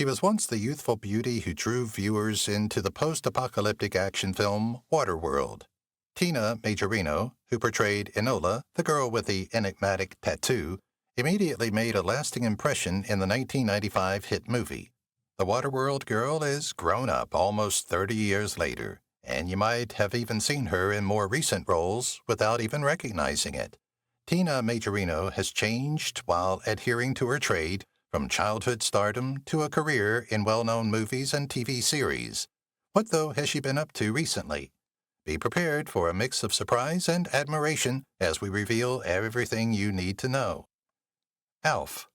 She was once the youthful beauty who drew viewers into the post-apocalyptic action film Waterworld. Tina Majorino, who portrayed Enola, the girl with the enigmatic tattoo, immediately made a lasting impression in the 1995 hit movie. The Waterworld girl is grown up almost 30 years later, and you might have even seen her in more recent roles without even recognizing it. Tina Majorino has changed while adhering to her trade, from childhood stardom to a career in well-known movies and TV series. What, though, has she been up to recently? Be prepared for a mix of surprise and admiration as we reveal everything you need to know. ALF.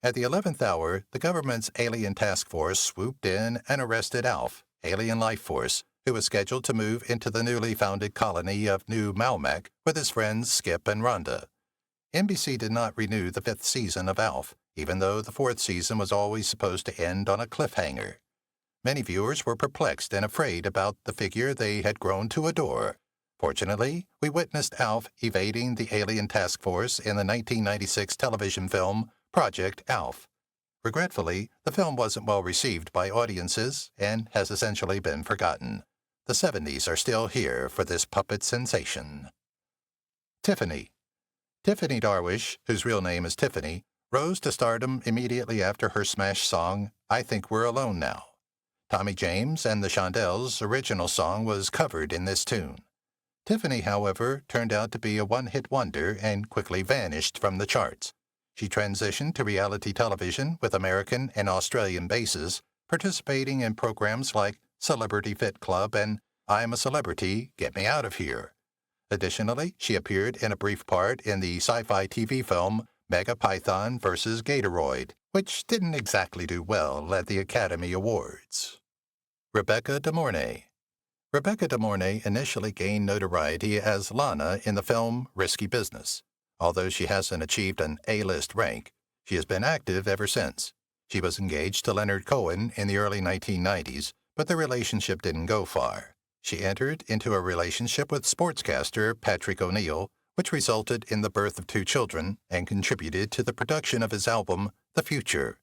At the 11th hour, the government's alien task force swooped in and arrested ALF, alien life force, who was scheduled to move into the newly founded colony of New Malmac with his friends Skip and Rhonda. NBC did not renew the 5th season of ALF, even though the 4th season was always supposed to end on a cliffhanger. Many viewers were perplexed and afraid about the figure they had grown to adore. Fortunately, we witnessed ALF evading the alien task force in the 1996 television film Project ALF. Regretfully, the film wasn't well received by audiences and has essentially been forgotten. The 70s are still here for this puppet sensation. Tiffany. Tiffany Darwish, whose real name is Tiffany, rose to stardom immediately after her smash song, I Think We're Alone Now. Tommy James and the Shondells' original song was covered in this tune. Tiffany, however, turned out to be a one-hit wonder and quickly vanished from the charts. She transitioned to reality television with American and Australian bases, participating in programs like Celebrity Fit Club and I'm a Celebrity, Get Me Out of Here. Additionally, she appeared in a brief part in the sci-fi TV film Mega Python vs. Gatoroid, which didn't exactly do well at the Academy Awards. Rebecca De Mornay. Rebecca De Mornay initially gained notoriety as Lana in the film Risky Business. Although she hasn't achieved an A-list rank, she has been active ever since. She was engaged to Leonard Cohen in the early 1990s, but the relationship didn't go far. She entered into a relationship with sportscaster Patrick O'Neill, which resulted in the birth of 2 children and contributed to the production of his album, The Future.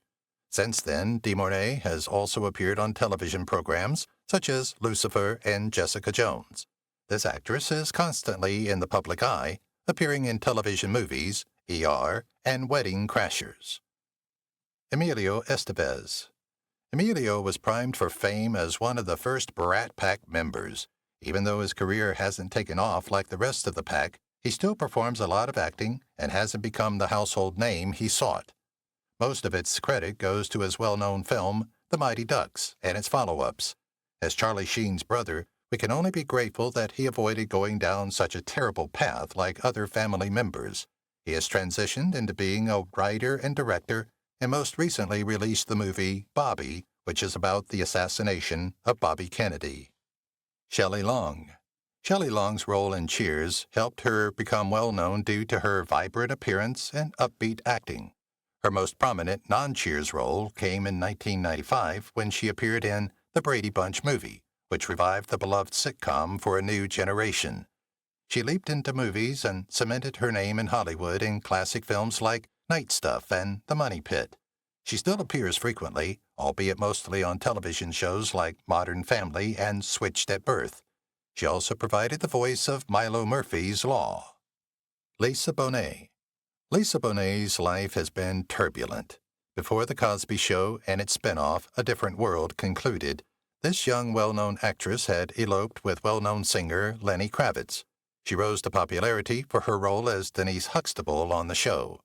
Since then, De Mornay has also appeared on television programs such as Lucifer and Jessica Jones. This actress is constantly in the public eye, appearing in television movies, ER, and Wedding Crashers. Emilio Estevez. Emilio was primed for fame as one of the first Brat Pack members. Even though his career hasn't taken off like the rest of the pack, he still performs a lot of acting and hasn't become the household name he sought. Most of its credit goes to his well-known film, The Mighty Ducks, and its follow-ups. As Charlie Sheen's brother, we can only be grateful that he avoided going down such a terrible path like other family members. He has transitioned into being a writer and director, and most recently released the movie Bobby, which is about the assassination of Bobby Kennedy. Shelley Long. Shelley Long's role in Cheers helped her become well-known due to her vibrant appearance and upbeat acting. Her most prominent non-Cheers role came in 1995 when she appeared in The Brady Bunch movie, which revived the beloved sitcom for a new generation. She leaped into movies and cemented her name in Hollywood in classic films like Night Stuff and The Money Pit. She still appears frequently, albeit mostly on television shows like Modern Family and Switched at Birth. She also provided the voice of Milo Murphy's Law. Lisa Bonet. Lisa Bonet's life has been turbulent. Before The Cosby Show and its spinoff, A Different World, concluded, this young well-known actress had eloped with well-known singer Lenny Kravitz. She rose to popularity for her role as Denise Huxtable on the show.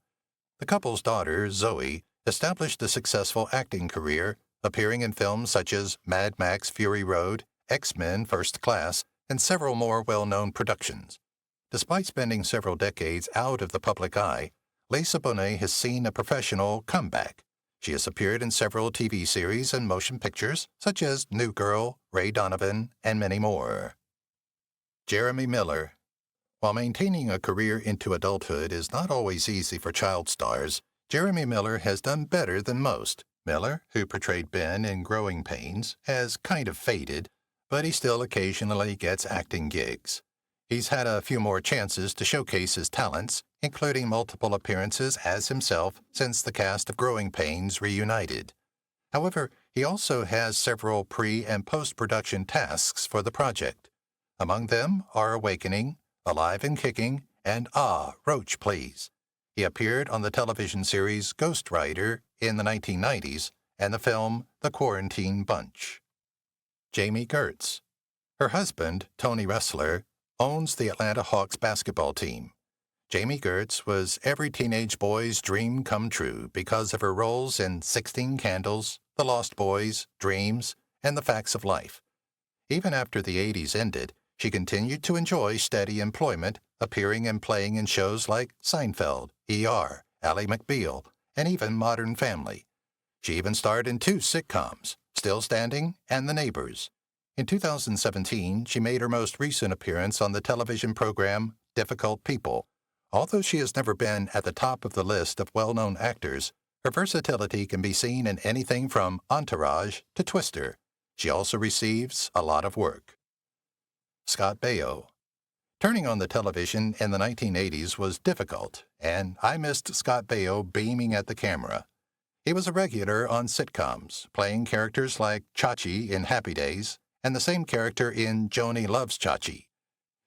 The couple's daughter, Zoe, established a successful acting career, appearing in films such as Mad Max Fury Road, X-Men First Class, and several more well-known productions. Despite spending several decades out of the public eye, Lisa Bonet has seen a professional comeback. She has appeared in several TV series and motion pictures, such as New Girl, Ray Donovan, and many more. Jeremy Miller. While maintaining a career into adulthood is not always easy for child stars, Jeremy Miller has done better than most. Miller, who portrayed Ben in Growing Pains, has kind of faded, but he still occasionally gets acting gigs. He's had a few more chances to showcase his talents, including multiple appearances as himself since the cast of Growing Pains reunited. However, he also has several pre- and post-production tasks for the project. Among them are Awakening, Alive and Kicking, and Roach Please. He appeared on the television series Ghost Rider in the 1990s and the film The Quarantine Bunch. Jamie Gertz. Her husband, Tony Ressler, owns the Atlanta Hawks basketball team. Jamie Gertz was every teenage boy's dream come true because of her roles in 16 Candles, The Lost Boys, Dreams, and The Facts of Life. Even after the 80s ended, she continued to enjoy steady employment, appearing and playing in shows like Seinfeld, ER, Ally McBeal, and even Modern Family. She even starred in 2 sitcoms, Still Standing and The Neighbors. In 2017, she made her most recent appearance on the television program Difficult People. Although she has never been at the top of the list of well-known actors, her versatility can be seen in anything from Entourage to Twister. She also receives a lot of work. Scott Baio. Turning on the television in the 1980s was difficult, and I missed Scott Baio beaming at the camera. He was a regular on sitcoms, playing characters like Chachi in Happy Days, and the same character in Joni Loves Chachi.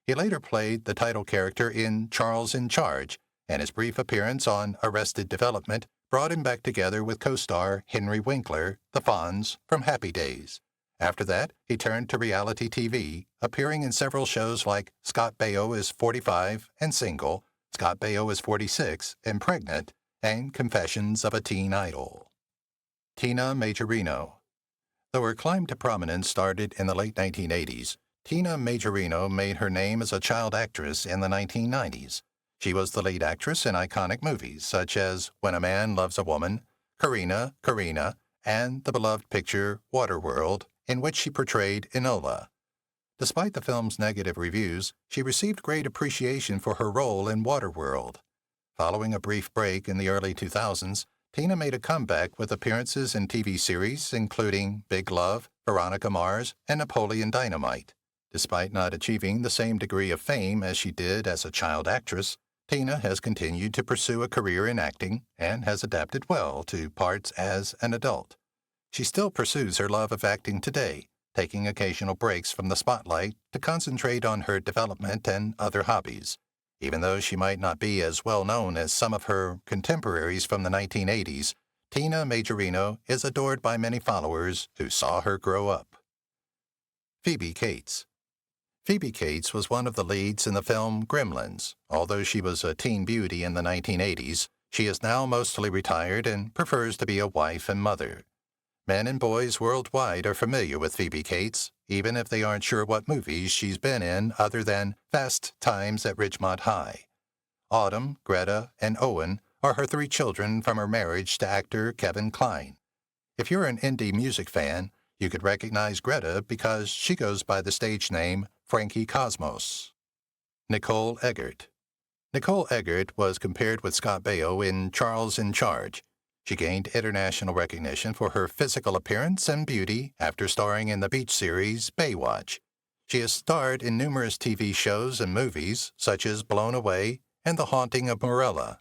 He later played the title character in Charles in Charge, and his brief appearance on Arrested Development brought him back together with co-star Henry Winkler, the Fonz, from Happy Days. After that, he turned to reality TV, appearing in several shows like Scott Baio is 45 and Single, Scott Baio is 46 and Pregnant, and Confessions of a Teen Idol. Tina Majorino. Though her climb to prominence started in the late 1980s, Tina Majorino made her name as a child actress in the 1990s. She was the lead actress in iconic movies such as When a Man Loves a Woman, Karina, and the beloved picture Waterworld, in which she portrayed Enola. Despite the film's negative reviews, she received great appreciation for her role in Waterworld. Following a brief break in the early 2000s, Tina made a comeback with appearances in TV series including Big Love, Veronica Mars, and Napoleon Dynamite. Despite not achieving the same degree of fame as she did as a child actress, Tina has continued to pursue a career in acting and has adapted well to parts as an adult. She still pursues her love of acting today, taking occasional breaks from the spotlight to concentrate on her development and other hobbies. Even though she might not be as well known as some of her contemporaries from the 1980s, Tina Majorino is adored by many followers who saw her grow up. Phoebe Kates. Phoebe Kates was one of the leads in the film Gremlins. Although she was a teen beauty in the 1980s, she is now mostly retired and prefers to be a wife and mother. Men and boys worldwide are familiar with Phoebe Kates, even if they aren't sure what movies she's been in other than Fast Times at Ridgemont High. Autumn, Greta, and Owen are her 3 children from her marriage to actor Kevin Kline. If you're an indie music fan, you could recognize Greta because she goes by the stage name Frankie Cosmos. Nicole Eggert. Nicole Eggert was compared with Scott Baio in Charles in Charge. She gained international recognition for her physical appearance and beauty after starring in the beach series Baywatch. She has starred in numerous TV shows and movies, such as Blown Away and The Haunting of Morella.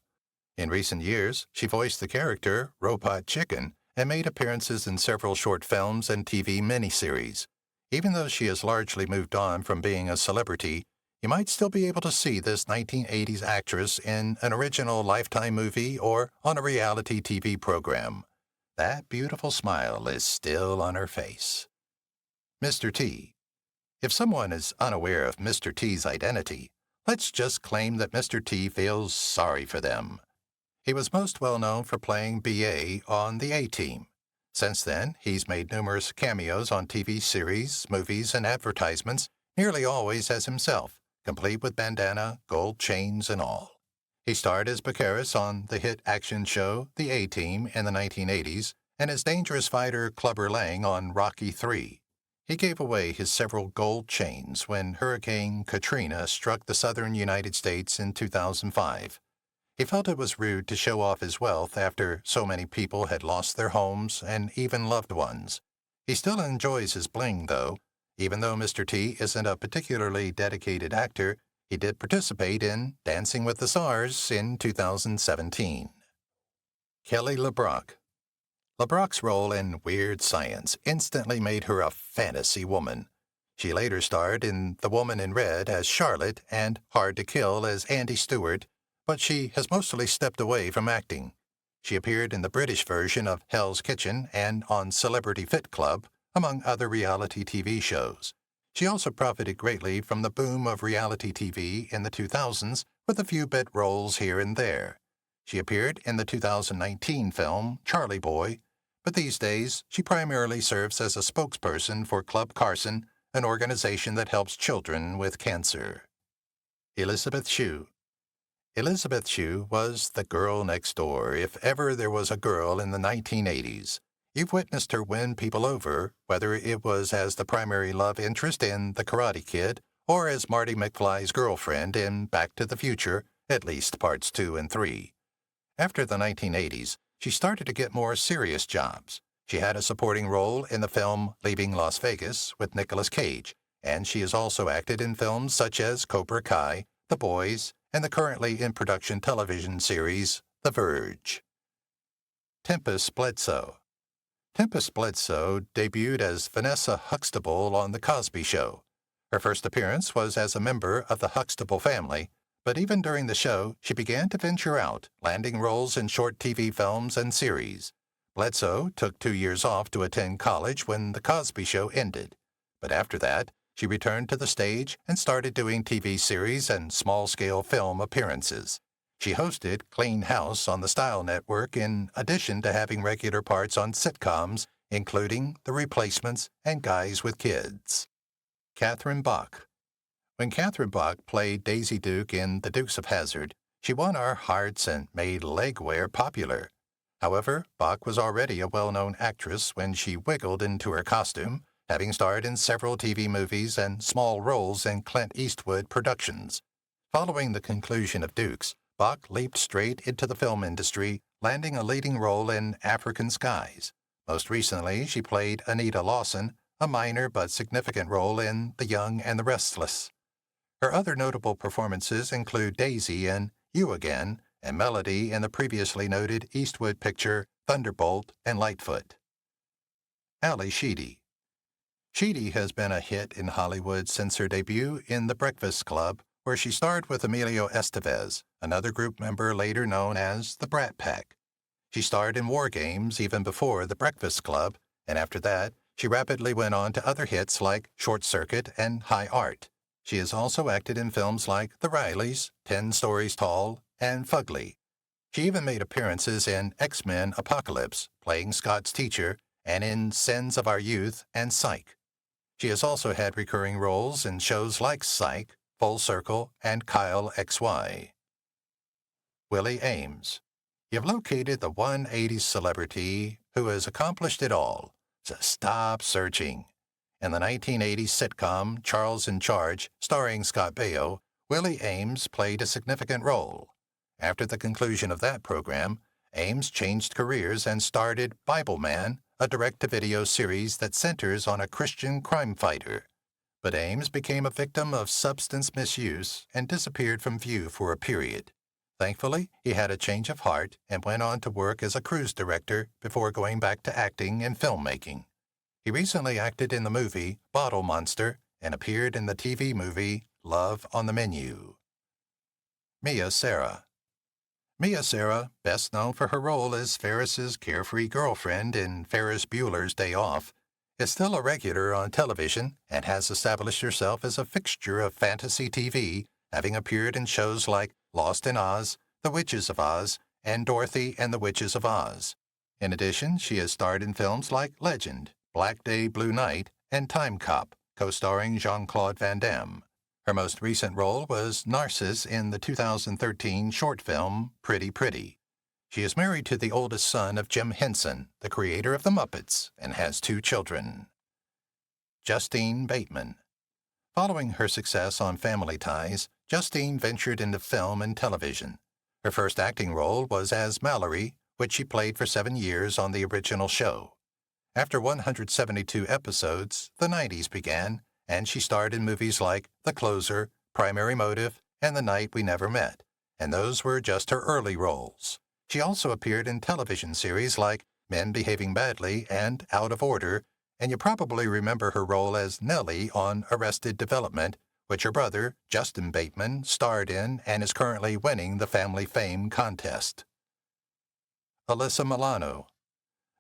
In recent years, she voiced the character Robot Chicken and made appearances in several short films and TV miniseries. Even though she has largely moved on from being a celebrity, you might still be able to see this 1980s actress in an original Lifetime movie or on a reality TV program. That beautiful smile is still on her face. Mr. T. If someone is unaware of Mr. T's identity, let's just claim that Mr. T feels sorry for them. He was most well known for playing B.A. on the A-Team. Since then, he's made numerous cameos on TV series, movies, and advertisements, nearly always as himself, complete with bandana, gold chains, and all. He starred as Baccharis on the hit action show The A-Team in the 1980s and as dangerous fighter Clubber Lang on Rocky III. He gave away his several gold chains when Hurricane Katrina struck the southern United States in 2005. He felt it was rude to show off his wealth after so many people had lost their homes and even loved ones. He still enjoys his bling, though. Even though Mr. T isn't a particularly dedicated actor, he did participate in Dancing with the Stars in 2017. Kelly LeBrock. LeBrock's role in Weird Science instantly made her a fantasy woman. She later starred in The Woman in Red as Charlotte and Hard to Kill as Andy Stewart, but she has mostly stepped away from acting. She appeared in the British version of Hell's Kitchen and on Celebrity Fit Club, among other reality TV shows. She also profited greatly from the boom of reality TV in the 2000s with a few bit roles here and there. She appeared in the 2019 film Charlie Boy, but these days she primarily serves as a spokesperson for Club Carson, an organization that helps children with cancer. Elizabeth Shue. Elizabeth Shue was the girl next door, if ever there was a girl in the 1980s. You've witnessed her win people over, whether it was as the primary love interest in The Karate Kid or as Marty McFly's girlfriend in Back to the Future, at least parts 2 and 3. After the 1980s, she started to get more serious jobs. She had a supporting role in the film Leaving Las Vegas with Nicolas Cage, and she has also acted in films such as Cobra Kai, The Boys, and the currently in production television series The Verge. Tempest Bledsoe. Tempest Bledsoe debuted as Vanessa Huxtable on The Cosby Show. Her first appearance was as a member of the Huxtable family, but even during the show, she began to venture out, landing roles in short TV films and series. Bledsoe took 2 years off to attend college when The Cosby Show ended. But after that, she returned to the stage and started doing TV series and small-scale film appearances. She hosted Clean House on the Style Network in addition to having regular parts on sitcoms, including The Replacements and Guys with Kids. Katherine Buck. When Katherine Buck played Daisy Duke in The Dukes of Hazzard, she won our hearts and made leg wear popular. However, Buck was already a well-known actress when she wiggled into her costume, having starred in several TV movies and small roles in Clint Eastwood productions. Following the conclusion of Dukes, Buck leaped straight into the film industry, landing a leading role in African Skies. Most recently, she played Anita Lawson, a minor but significant role in The Young and the Restless. Her other notable performances include Daisy in You Again and Melody in the previously noted Eastwood picture Thunderbolt and Lightfoot. Sheidy. Sheidy has been a hit in Hollywood since her debut in The Breakfast Club, where she starred with Emilio Estevez, another group member later known as the Brat Pack. She starred in War Games even before The Breakfast Club, and after that, she rapidly went on to other hits like Short Circuit and High Art. She has also acted in films like The Rileys, 10 Stories Tall, and Fugly. She even made appearances in X-Men Apocalypse, playing Scott's teacher, and in Sins of Our Youth and Psych. She has also had recurring roles in shows like Psych, Full Circle, and Kyle XY. Willie Ames. You've located the 180s celebrity who has accomplished it all, so stop searching. In the 1980s sitcom Charles in Charge, starring Scott Baio, Willie Ames played a significant role. After the conclusion of that program, Ames changed careers and started Bible Man, a direct-to-video series that centers on a Christian crime fighter. But Ames became a victim of substance misuse and disappeared from view for a period. Thankfully, he had a change of heart and went on to work as a cruise director before going back to acting and filmmaking. He recently acted in the movie Bottle Monster and appeared in the TV movie Love on the Menu. Sara. Sara, best known for her role as Ferris's carefree girlfriend in Ferris Bueller's Day Off, is still a regular on television and has established herself as a fixture of fantasy TV, having appeared in shows like Lost in Oz, The Witches of Oz, and Dorothy and the Witches of Oz. In addition, she has starred in films like Legend, Black Day, Blue Night, and Time Cop, co-starring Jean-Claude Van Damme. Her most recent role was Narcissus in the 2013 short film Pretty Pretty. She is married to the oldest son of Jim Henson, the creator of The Muppets, and has 2 children. Justine Bateman. Following her success on Family Ties, Justine ventured into film and television. Her first acting role was as Mallory, which she played for 7 years on the original show. After 172 episodes, the 90s began, and she starred in movies like The Closer, Primary Motive, and The Night We Never Met, and those were just her early roles. She also appeared in television series like Men Behaving Badly and Out of Order, and you probably remember her role as Nellie on Arrested Development, which her brother, Justine Bateman, starred in and is currently winning the Family Fame contest. Alyssa Milano.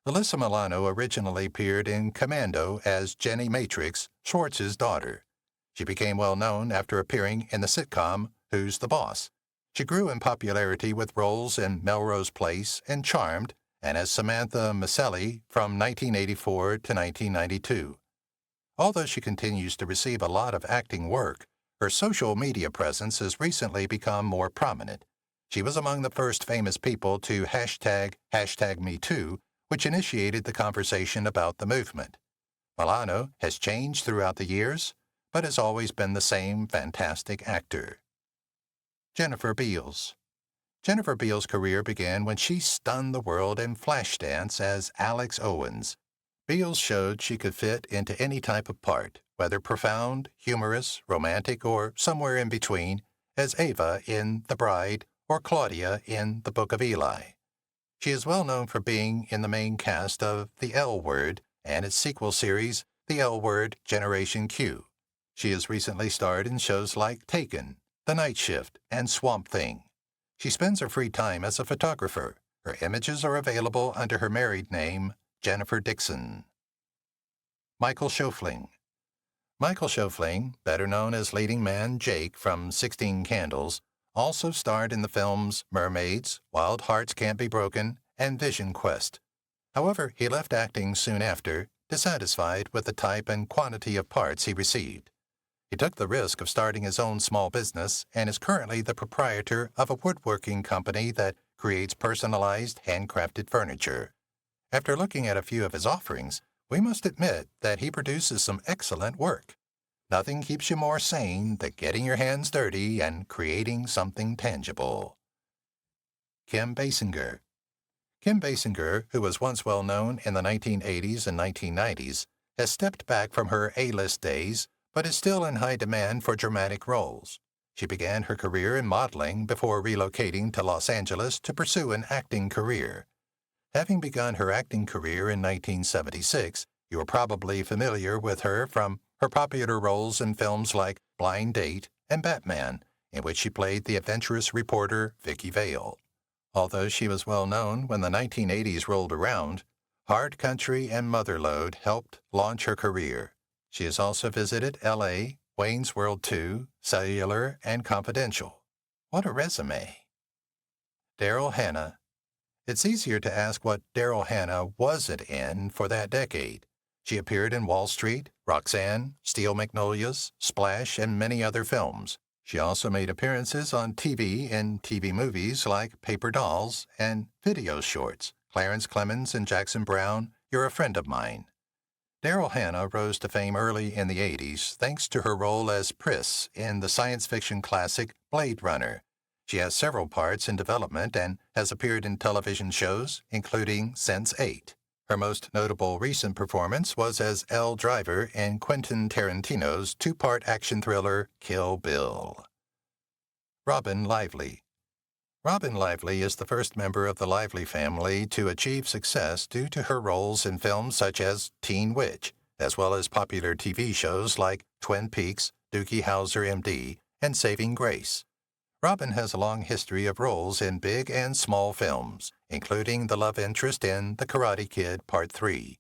Alyssa Milano originally appeared in Commando as Jenny Matrix, Schwartz's daughter. She became well known after appearing in the sitcom Who's the Boss? She grew in popularity with roles in Melrose Place and Charmed, and as Samantha Maselli from 1984 to 1992. Although she continues to receive a lot of acting work, her social media presence has recently become more prominent. She was among the first famous people to hashtag #MeToo, which initiated the conversation about the movement. Milano has changed throughout the years, but has always been the same fantastic actor. Jennifer Beals. Jennifer Beals' career began when she stunned the world in Flashdance as Alex Owens. Beals showed she could fit into any type of part, whether profound, humorous, romantic, or somewhere in between, as Ava in The Bride or Claudia in The Book of Eli. She is well known for being in the main cast of The L Word and its sequel series, The L Word Generation Q. She has recently starred in shows like Taken, The Night Shift, and Swamp Thing. She spends her free time as a photographer. Her images are available under her married name, Jennifer Dixon. Michael Schaffling. Michael Schaffling, better known as leading man Jake from 16 Candles, also starred in the films Mermaids, Wild Hearts Can't Be Broken, and Vision Quest. However, he left acting soon after, dissatisfied with the type and quantity of parts he received. He took the risk of starting his own small business and is currently the proprietor of a woodworking company that creates personalized, handcrafted furniture. After looking at a few of his offerings, we must admit that he produces some excellent work. Nothing keeps you more sane than getting your hands dirty and creating something tangible. Kim Basinger. Kim Basinger, who was once well known in the 1980s and 1990s, has stepped back from her A-list days, but is still in high demand for dramatic roles. She began her career in modeling before relocating to Los Angeles to pursue an acting career. Having begun her acting career in 1976, you are probably familiar with her from her popular roles in films like Blind Date and Batman, in which she played the adventurous reporter Vicky Vale. Although she was well known when the 1980s rolled around, Hard Country and Motherlode helped launch her career. She has also visited L.A., Wayne's World 2, Cellular, and Confidential. What a resume. Daryl Hannah. It's easier to ask what Daryl Hannah wasn't in for that decade. She appeared in Wall Street, Roxanne, Steel Magnolias, Splash, and many other films. She also made appearances on TV in TV movies like Paper Dolls and video shorts, Clarence Clemens and Jackson Browne, You're a Friend of Mine. Daryl Hannah rose to fame early in the 80s thanks to her role as Pris in the science fiction classic Blade Runner. She has several parts in development and has appeared in television shows, including Sense8. Her most notable recent performance was as Elle Driver in Quentin Tarantino's two-part action thriller Kill Bill. Robin Lively. Robin Lively is the first member of the Lively family to achieve success due to her roles in films such as Teen Witch, as well as popular TV shows like Twin Peaks, Doogie Howser MD, and Saving Grace. Robin has a long history of roles in big and small films, including the love interest in The Karate Kid Part 3.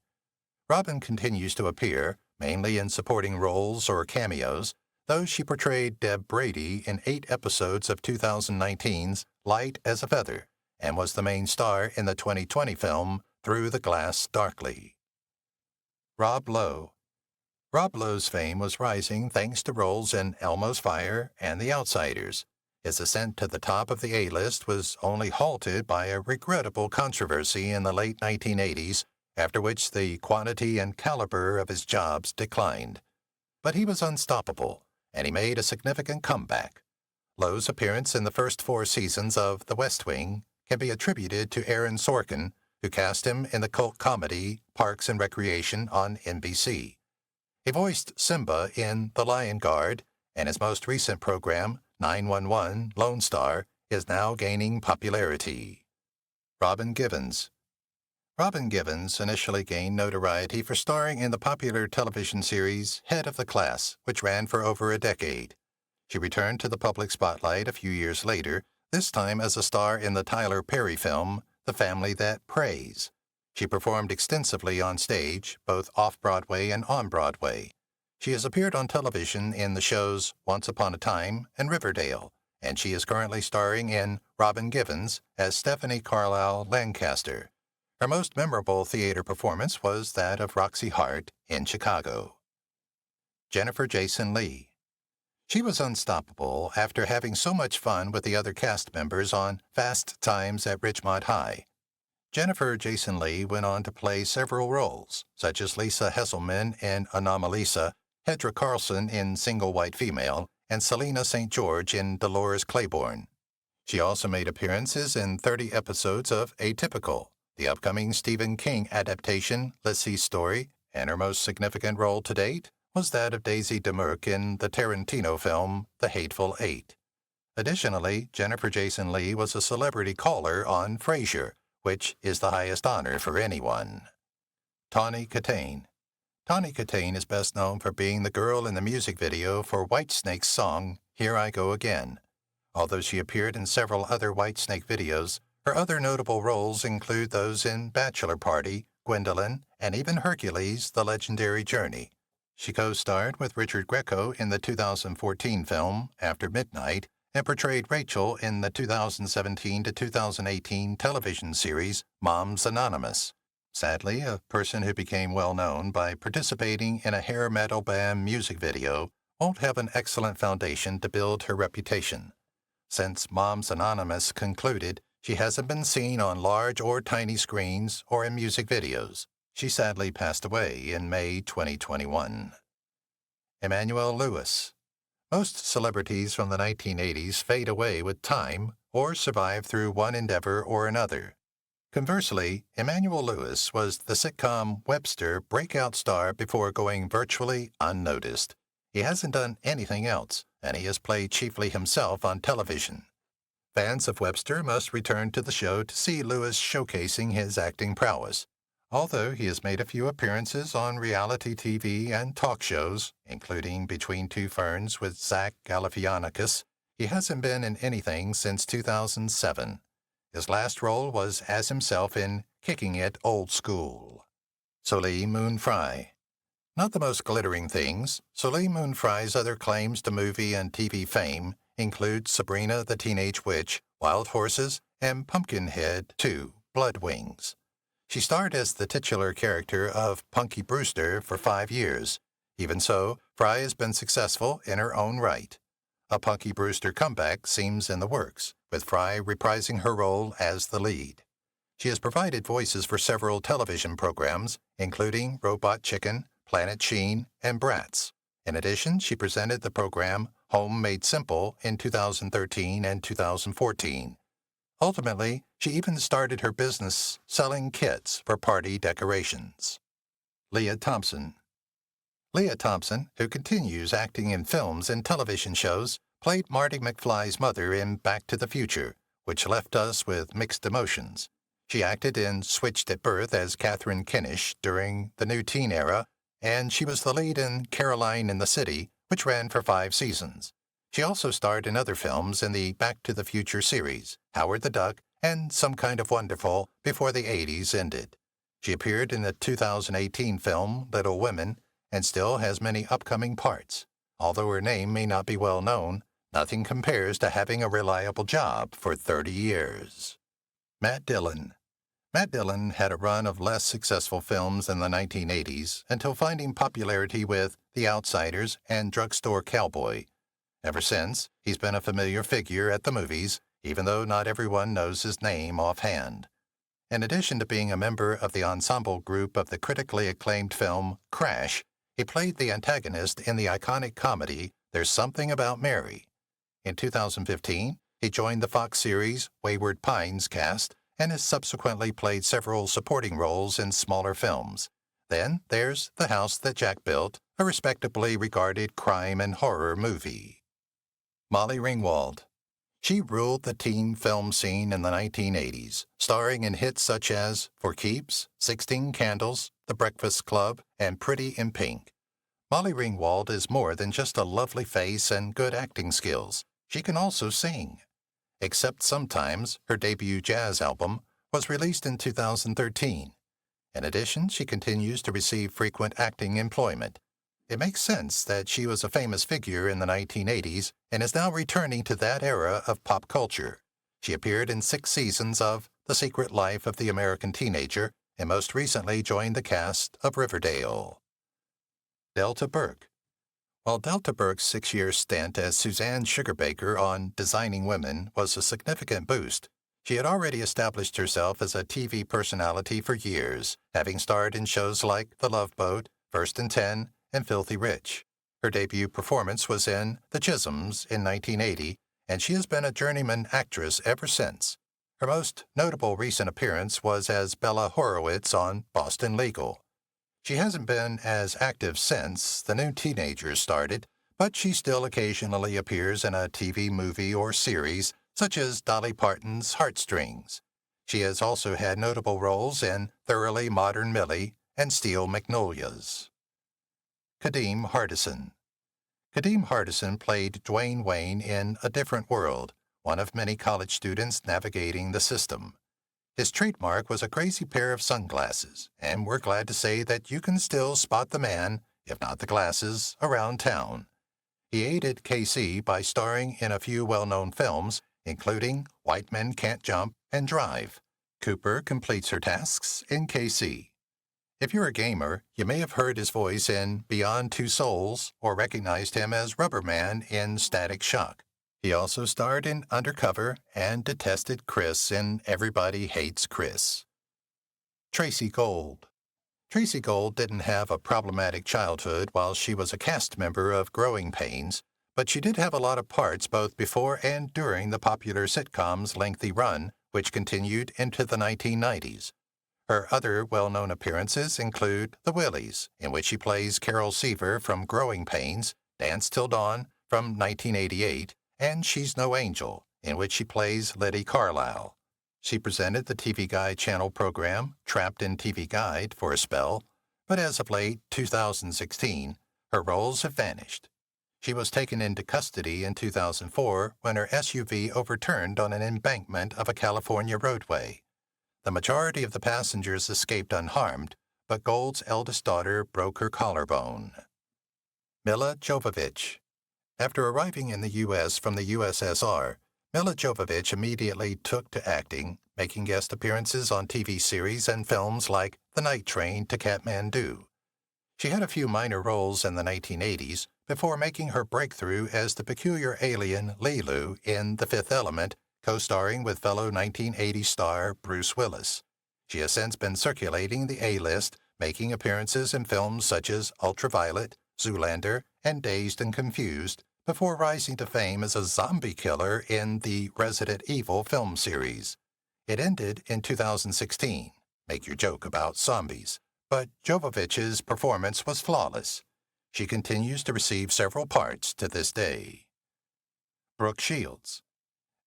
Robin continues to appear, mainly in supporting roles or cameos, though she portrayed Deb Brady in 8 episodes of 2019's Light as a Feather, and was the main star in the 2020 film Through the Glass Darkly. Rob Lowe. Rob Lowe's fame was rising thanks to roles in Elmo's Fire and The Outsiders. His ascent to the top of the A-list was only halted by a regrettable controversy in the late 1980s, after which the quantity and caliber of his jobs declined. But he was unstoppable, and he made a significant comeback. Lowe's appearance in the first 4 seasons of The West Wing can be attributed to Aaron Sorkin, who cast him in the cult comedy Parks and Recreation on NBC. He voiced Simba in The Lion Guard, and his most recent program, 911 Lone Star, is now gaining popularity. Robin Givens. Robin Givens initially gained notoriety for starring in the popular television series Head of the Class, which ran for over a decade. She returned to the public spotlight a few years later, this time as a star in the Tyler Perry film The Family That Prays. She performed extensively on stage, both off-Broadway and on-Broadway. She has appeared on television in the shows Once Upon a Time and Riverdale, and she is currently starring in Robin Givens as Stephanie Carlisle Lancaster. Her most memorable theater performance was that of Roxy Hart in Chicago. Jennifer Jason Leigh. She was unstoppable after having so much fun with the other cast members on Fast Times at Ridgemont High. Jennifer Jason Leigh went on to play several roles, such as Lisa Hesselman in Anomalisa, Hedra Carlson in Single White Female, and Selena St. George in Dolores Claiborne. She also made appearances in 30 episodes of Atypical, the upcoming Stephen King adaptation Lissy's Story, and her most significant role to date was that of Daisy DeMurk in the Tarantino film The Hateful Eight. Additionally, Jennifer Jason Leigh was a celebrity caller on Frasier, which is the highest honor for anyone. Tawny Katain. Tawny Katain is best known for being the girl in the music video for Whitesnake's song Here I Go Again. Although she appeared in several other Whitesnake videos, her other notable roles include those in Bachelor Party, Gwendolyn, and even Hercules, The Legendary Journey. She co-starred with Richard Grieco in the 2014 film After Midnight and portrayed Rachel in the 2017 to 2018 television series Moms Anonymous. Sadly, a person who became well-known by participating in a hair metal band music video won't have an excellent foundation to build her reputation. Since Moms Anonymous concluded, she hasn't been seen on large or tiny screens or in music videos. She sadly passed away in May 2021. Emanuel Lewis. Most celebrities from the 1980s fade away with time or survive through one endeavor or another. Conversely, Emanuel Lewis was the sitcom Webster breakout star before going virtually unnoticed. He hasn't done anything else, and he has played chiefly himself on television. Fans of Webster must return to the show to see Lewis showcasing his acting prowess. Although he has made a few appearances on reality TV and talk shows, including Between Two Ferns with Zach Galifianakis, he hasn't been in anything since 2007. His last role was as himself in Kicking It Old School. Soleil Moon Frye. Not the most glittering things, Soleil Moon Frye's other claims to movie and TV fame include Sabrina the Teenage Witch, Wild Horses, and Pumpkinhead 2, Blood Wings. She starred as the titular character of Punky Brewster for 5 years. Even so, Frye has been successful in her own right. A Punky Brewster comeback seems in the works, with Frye reprising her role as the lead. She has provided voices for several television programs, including Robot Chicken, Planet Sheen, and Bratz. In addition, she presented the program Home Made Simple in 2013 and 2014. Ultimately, she even started her business selling kits for party decorations. Leah Thompson. Leah Thompson, who continues acting in films and television shows, played Marty McFly's mother in Back to the Future, which left us with mixed emotions. She acted in Switched at Birth as Catherine Kinnish during the New Teen era, and she was the lead in Caroline in the City, which ran for 5 seasons. She also starred in other films in the Back to the Future series, Howard the Duck, and Some Kind of Wonderful before the 80s ended. She appeared in the 2018 film Little Women and still has many upcoming parts. Although her name may not be well known, nothing compares to having a reliable job for 30 years. Matt Dillon. Matt Dillon had a run of less successful films in the 1980s until finding popularity with The Outsiders and Drugstore Cowboy. Ever since, he's been a familiar figure at the movies, even though not everyone knows his name offhand. In addition to being a member of the ensemble group of the critically acclaimed film Crash, he played the antagonist in the iconic comedy There's Something About Mary. In 2015, he joined the Fox series Wayward Pines cast and has subsequently played several supporting roles in smaller films. Then there's The House That Jack Built, a respectably regarded crime and horror movie. Molly Ringwald. She ruled the teen film scene in the 1980s, starring in hits such as For Keeps, 16 Candles, The Breakfast Club, and Pretty in Pink. Molly Ringwald is more than just a lovely face and good acting skills. She can also sing. Except Sometimes, her debut jazz album, was released in 2013. In addition, she continues to receive frequent acting employment. It makes sense that she was a famous figure in the 1980s and is now returning to that era of pop culture. She appeared in 6 seasons of The Secret Life of the American Teenager and most recently joined the cast of Riverdale. Delta Burke. While Delta Burke's 6-year stint as Suzanne Sugarbaker on Designing Women was a significant boost, she had already established herself as a TV personality for years, having starred in shows like The Love Boat, First and 10, and Filthy Rich. Her debut performance was in The Chisholms in 1980, and she has been a journeyman actress ever since. Her most notable recent appearance was as Bella Horowitz on Boston Legal. She hasn't been as active since the new teenagers started, but she still occasionally appears in a TV movie or series, such as Dolly Parton's Heartstrings. She has also had notable roles in Thoroughly Modern Millie and Steel Magnolias. Kadeem Hardison. Kadeem Hardison played Dwayne Wayne in A Different World, one of many college students navigating the system. His trademark was a crazy pair of sunglasses, and we're glad to say that you can still spot the man, if not the glasses, around town. He aided KC by starring in a few well-known films, including White Men Can't Jump and Drive. Cooper completes her tasks in KC. If you're a gamer, you may have heard his voice in Beyond Two Souls or recognized him as Rubber Man in Static Shock. He also starred in Undercover and detested Chris in Everybody Hates Chris. Tracy Gold. Tracy Gold didn't have a problematic childhood while she was a cast member of Growing Pains, but she did have a lot of parts both before and during the popular sitcom's lengthy run, which continued into the 1990s. Her other well-known appearances include The Willies, in which she plays Carol Seaver from Growing Pains, Dance Till Dawn from 1988, and She's No Angel, in which she plays Letty Carlisle. She presented the TV Guide channel program Trapped in TV Guide for a spell, but as of late 2016, her roles have vanished. She was taken into custody in 2004 when her SUV overturned on an embankment of a California roadway. The majority of the passengers escaped unharmed, but Gold's eldest daughter broke her collarbone. Milla Jovovich. After arriving in the U.S. from the USSR, Milla Jovovich immediately took to acting, making guest appearances on TV series and films like The Night Train to Kathmandu. She had a few minor roles in the 1980s before making her breakthrough as the peculiar alien Lilu in The Fifth Element, co-starring with fellow 1980 star Bruce Willis. She has since been circulating the A-list, making appearances in films such as Ultraviolet, Zoolander, and Dazed and Confused, before rising to fame as a zombie killer in the Resident Evil film series. It ended in 2016. Make your joke about zombies. But Jovovich's performance was flawless. She continues to receive several parts to this day. Brook Shields.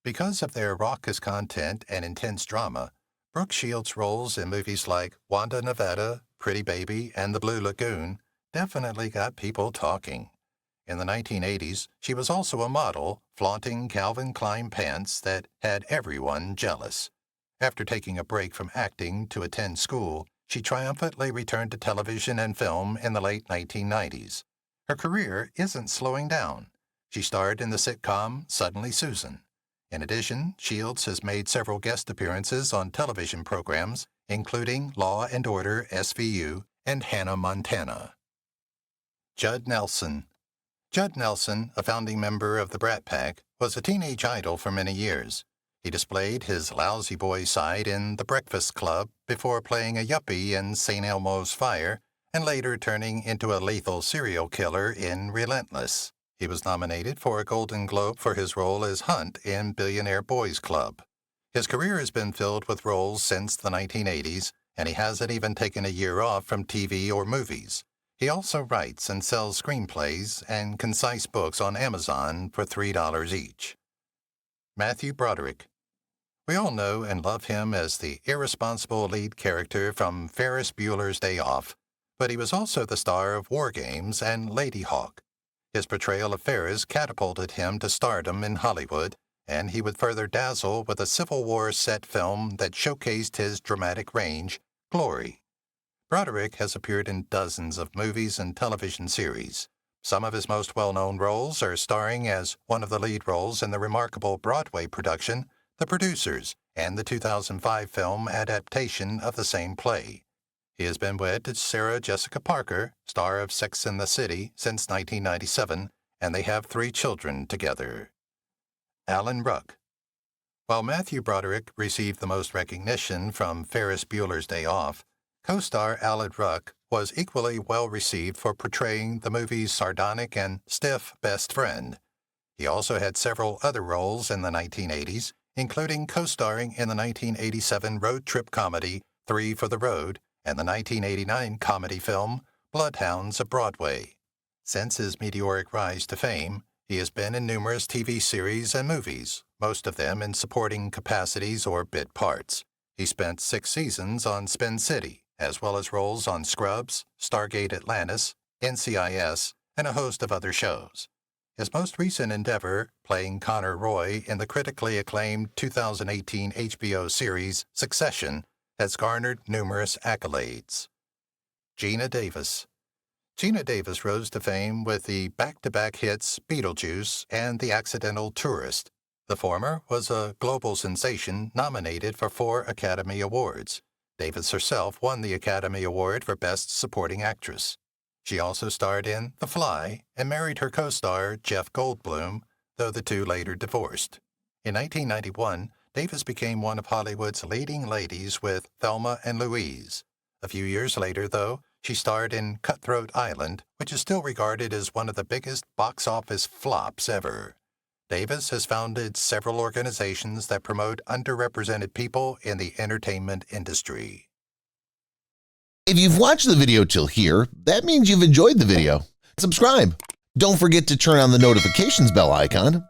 Because of their raucous content and intense drama, Brook Shields' roles in movies like Wanda Nevada, Pretty Baby, and The Blue Lagoon definitely got people talking. In the 1980s, she was also a model, flaunting Calvin Klein pants that had everyone jealous. After taking a break from acting to attend school, she triumphantly returned to television and film in the late 1990s. Her career isn't slowing down. She starred in the sitcom Suddenly Susan. In addition, Shields has made several guest appearances on television programs, including Law and Order SVU and Hannah Montana. Jud Nelson. Jud Nelson, a founding member of the Brat Pack, was a teenage idol for many years. He displayed his lousy boy side in The Breakfast Club before playing a yuppie in St. Elmo's Fire and later turning into a lethal serial killer in Relentless. He was nominated for a Golden Globe for his role as Hunt in Billionaire Boys Club. His career has been filled with roles since the 1980s, and he hasn't even taken a year off from TV or movies. He also writes and sells screenplays and concise books on Amazon for $3 each. Matthew Broderick. We all know and love him as the irresponsible lead character from Ferris Bueller's Day Off, but he was also the star of War Games and Lady Hawk. His portrayal of Ferris catapulted him to stardom in Hollywood, and he would further dazzle with a Civil War set film that showcased his dramatic range, Glory. Broderick has appeared in dozens of movies and television series. Some of his most well-known roles are starring as one of the lead roles in the remarkable Broadway production, The Producers, and the 2005 film adaptation of the same play. He has been wed to Sarah Jessica Parker, star of Sex and the City, since 1997, and they have 3 children together. Allan Ruck. While Matthew Broderick received the most recognition from Ferris Bueller's Day Off, co-star Allan Ruck was equally well received for portraying the movie's sardonic and stiff best friend. He also had several other roles in the 1980s, including co-starring in the 1987 road trip comedy 3 for the Road and the 1989 comedy film Bloodhounds of Broadway. Since his meteoric rise to fame, he has been in numerous TV series and movies, most of them in supporting capacities or bit parts. He spent 6 seasons on Spin City, as well as roles on Scrubs, Stargate Atlantis, NCIS, and a host of other shows. His most recent endeavor, playing Connor Roy in the critically acclaimed 2018 HBO series Succession, has garnered numerous accolades. Gina Davis. Gina Davis rose to fame with the back-to-back hits Beetlejuice and The Accidental Tourist. The former was a global sensation nominated for 4 Academy Awards. Davis herself won the Academy Award for Best Supporting Actress. She also starred in The Fly and married her co-star Jeff Goldblum, though the two later divorced. In 1991, Davis became one of Hollywood's leading ladies with Thelma and Louise. A few years later, though, she starred in Cutthroat Island, which is still regarded as one of the biggest box office flops ever. Davis has founded several organizations that promote underrepresented people in the entertainment industry. If you've watched the video till here, that means you've enjoyed the video. Subscribe. Don't forget to turn on the notifications bell icon